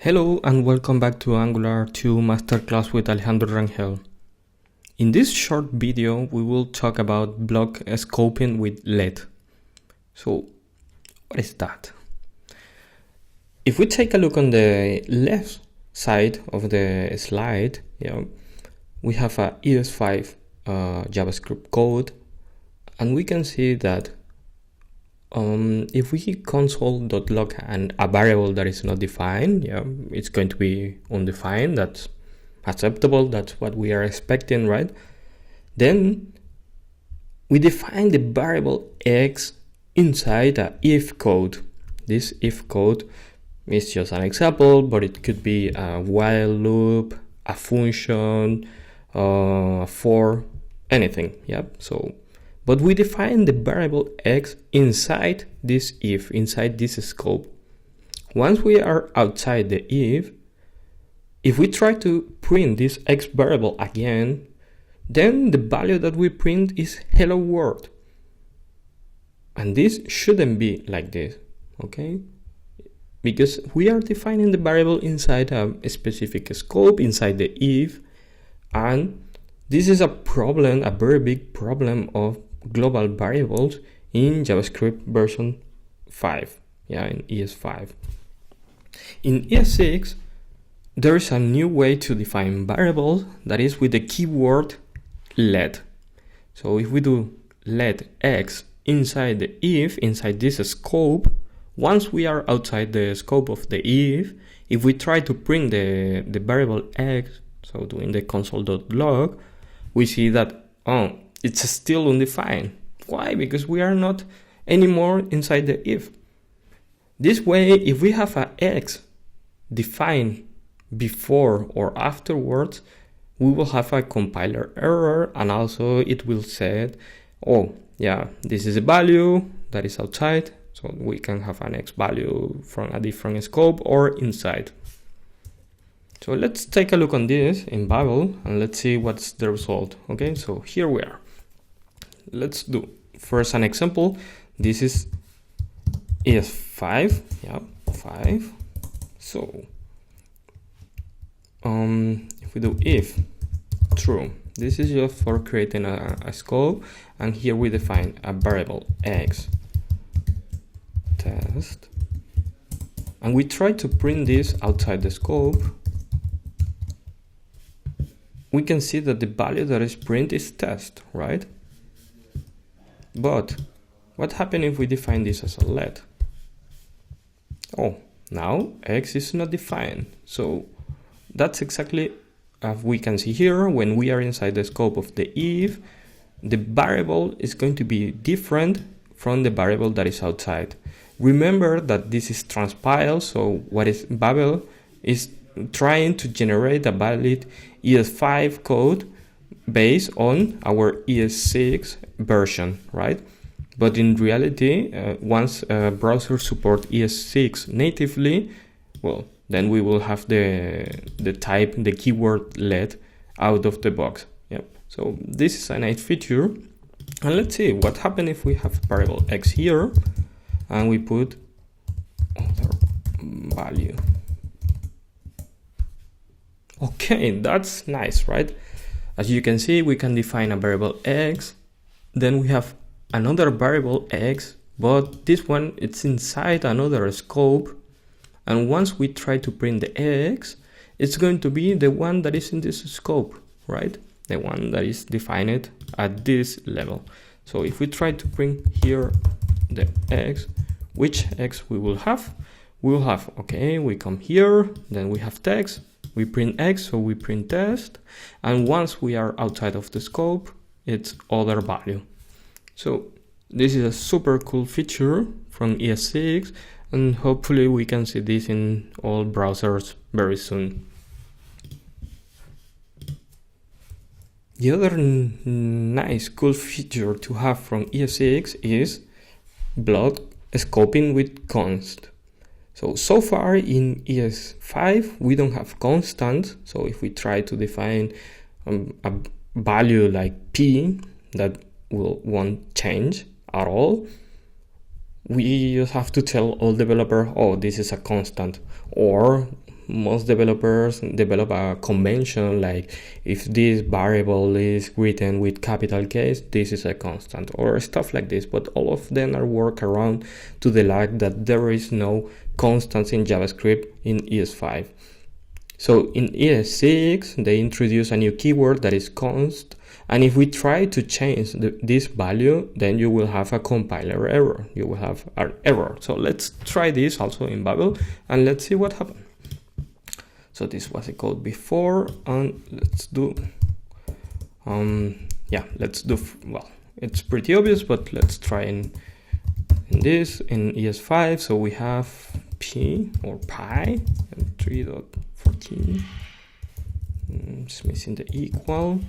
Hello and welcome back to Angular 2 Masterclass with Alejandro Rangel. In this short video, we will talk about block scoping with LED. So, what is that? If we take a look on the left side of the slide, we have a ES5 JavaScript code, and we can see that if we console.log and a variable that is not defined, it's going to be undefined. That's acceptable. That's what we are expecting, right? Then we define the variable x inside a if code. This if code is just an example, but it could be a while loop, a function, for anything. But we define the variable x inside this if, inside this scope. Once we are outside the if we try to print this x variable again, then the value that we print is hello world. And this shouldn't be like this, okay? Because we are defining the variable inside a specific scope, inside the if, and this is a problem, a very big problem of global variables in JavaScript version 5, in ES5. In ES6, there is a new way to define variables, that is with the keyword let. So if we do let x inside the if, inside this scope, once we are outside the scope of the if we try to print the variable x, so doing the console.log, we see that it's still undefined. Why? Because we are not anymore inside the if. This way, if we have a x defined before or afterwards, we will have a compiler error, and also it will say, this is a value that is outside, so we can have an x value from a different scope or inside. So let's take a look on this in Babel and let's see what's the result. Okay, so here we are. Let's do first an example. This is ES5, 5. So if we do if true, this is just for creating a scope, and here we define a variable x test, and we try to print this outside the scope. We can see that the value that is printed is test, right? But what happens if we define this as a let? Now x is not defined. So that's exactly as we can see here. When we are inside the scope of the if, the variable is going to be different from the variable that is outside. Remember that this is transpile, so what is Babel is trying to generate a valid ES5 code based on our ES6 version, right? But in reality, once browsers support ES6 natively, then we will have the type, the keyword let out of the box. So this is a nice feature. And let's see what happens if we have variable x here and we put other value. Okay, that's nice, right? As you can see, we can define a variable x, then we have another variable x, but this one, it's inside another scope, and once we try to print the x, it's going to be the one that is in this scope, right? The one that is defined at this level. So if we try to print here the x, which x we will have? We will have, we come here, then we have text, we print x, so we print test, and once we are outside of the scope, it's other value. So this is a super cool feature from ES6, and hopefully we can see this in all browsers very soon. The other nice cool feature to have from ES6 is block scoping with const. So far in ES5, we don't have constants. So if we try to define a value like p that won't change at all, we just have to tell all developer, this is a constant, or most developers develop a convention like if this variable is written with capital case, this is a constant, or stuff like this, but all of them are workaround to the fact that there is no constants in JavaScript in ES5. So in ES6 they introduce a new keyword that is const, and if we try to change this value, then you will have a compiler error. You will have an error. So let's try this also in Babel and let's see what happens. So this was the code before, and let's do well, it's pretty obvious, but let's try in this in ES5. So we have p or pi and 3.14. It's missing the equal.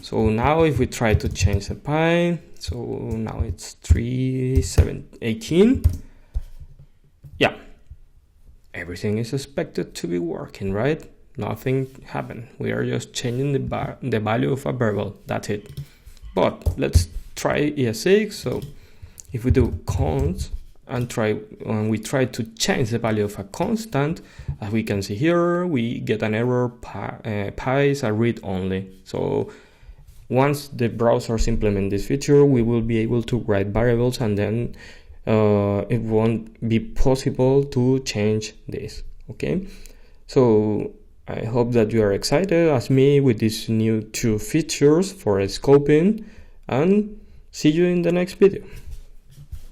So now if we try to change the pi, so now it's 3.718. Yeah, everything is expected to be working, right? Nothing happened. We are just changing the value of a variable. That's it. But let's try ES6. So if we do const and we try to change the value of a constant, as we can see here, we get an error. Pi is a read only. So once the browsers implement this feature, we will be able to write variables, and then it won't be possible to change this. Okay, so I hope that you are excited as me with these new 2 features for scoping, and see you in the next video.